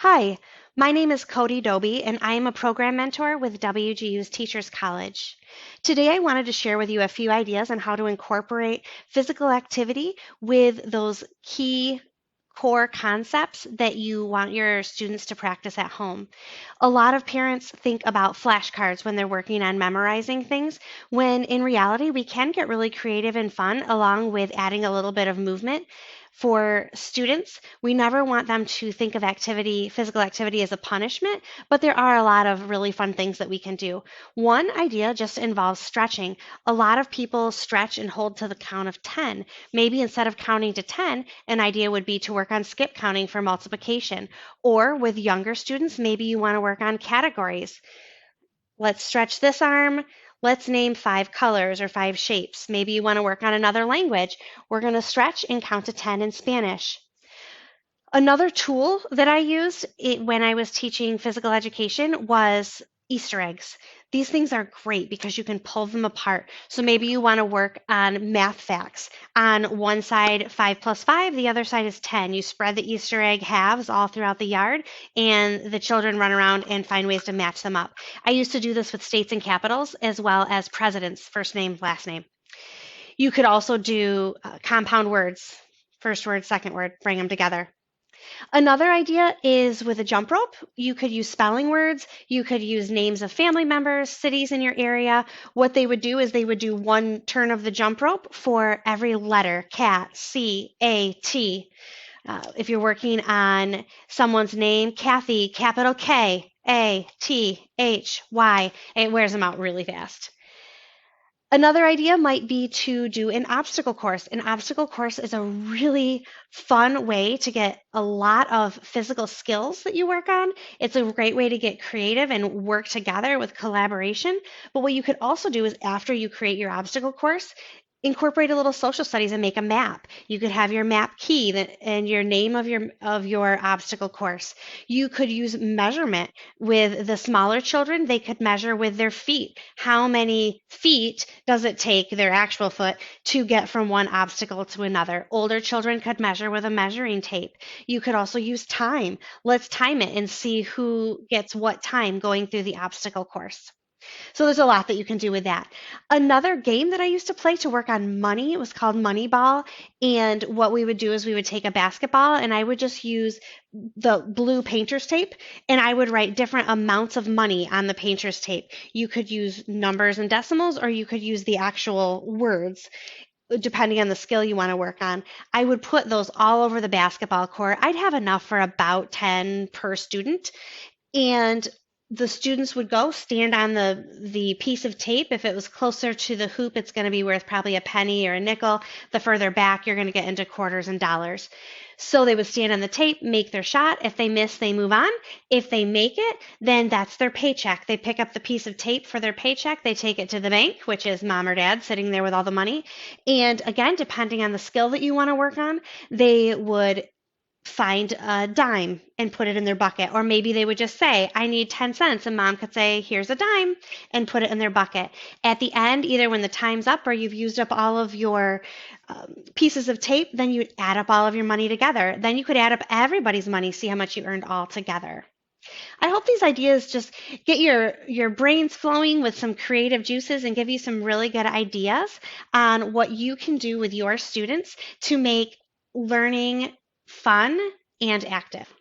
Hi, my name is Coty Dobie, and I am a program mentor with WGU's Teachers College. Today, I wanted to share with you a few ideas on how to incorporate physical activity with those key core concepts that you want your students to practice at home. A lot of parents think about flashcards when they're working on memorizing things, when in reality, we can get really creative and fun along with adding a little bit of movement. For students, we never want them to think of physical activity as a punishment, but there are a lot of really fun things that we can do. One idea just involves stretching. A lot of people stretch and hold to the count of 10. Maybe instead of counting to 10, an idea would be to work on skip counting for multiplication. Or with younger students, maybe you want to work on categories. Let's stretch this arm. Let's name 5 colors or 5 shapes. Maybe you want to work on another language. We're going to stretch and count to 10 in Spanish. Another tool that I used when I was teaching physical education was Easter eggs. These things are great because you can pull them apart. So maybe you want to work on math facts. On one side, 5 plus 5, the other side is 10. You spread the Easter egg halves all throughout the yard, and the children run around and find ways to match them up. I used to do this with states and capitals as well as presidents, first name, last name. You could also do compound words, first word, second word, bring them together. Another idea is with a jump rope. You could use spelling words. You could use names of family members, cities in your area. What they would do is they would do one turn of the jump rope for every letter: cat, C, A, T. If you're working on someone's name, Kathy, capital K, A, T, H, Y, it wears them out really fast. Another idea might be to do an obstacle course. An obstacle course is a really fun way to get a lot of physical skills that you work on. It's a great way to get creative and work together with collaboration. But what you could also do is after you create your obstacle course, incorporate a little social studies and make a map. You could have your map key and your name of your obstacle course. You could use measurement with the smaller children. They could measure with their feet. How many feet does it take, their actual foot, to get from one obstacle to another? Older children could measure with a measuring tape. You could also use time. Let's time it and see who gets what time going through the obstacle course. So there's a lot that you can do with that. Another game that I used to play to work on money, it was called Moneyball. And what we would do is we would take a basketball and I would just use the blue painter's tape and I would write different amounts of money on the painter's tape. You could use numbers and decimals or you could use the actual words depending on the skill you want to work on. I would put those all over the basketball court. I'd have enough for about 10 per student. And the students would go stand on the piece of tape. If it was closer to the hoop, it's going to be worth probably a penny or a nickel. The further back, you're going to get into quarters and dollars. So they would stand on the tape, make their shot. If they miss, they move on. If they make it, then that's their paycheck. They pick up the piece of tape for their paycheck. They take it to the bank, which is mom or dad sitting there with all the money. And again, depending on the skill that you want to work on, they would find a dime and put it in their bucket. Or maybe they would just say, I need 10 cents. And mom could say, here's a dime and put it in their bucket. At the end, either when the time's up or you've used up all of your pieces of tape, then you'd add up all of your money together. Then you could add up everybody's money, see how much you earned all together. I hope these ideas just get your brains flowing with some creative juices and give you some really good ideas on what you can do with your students to make learning fun and active.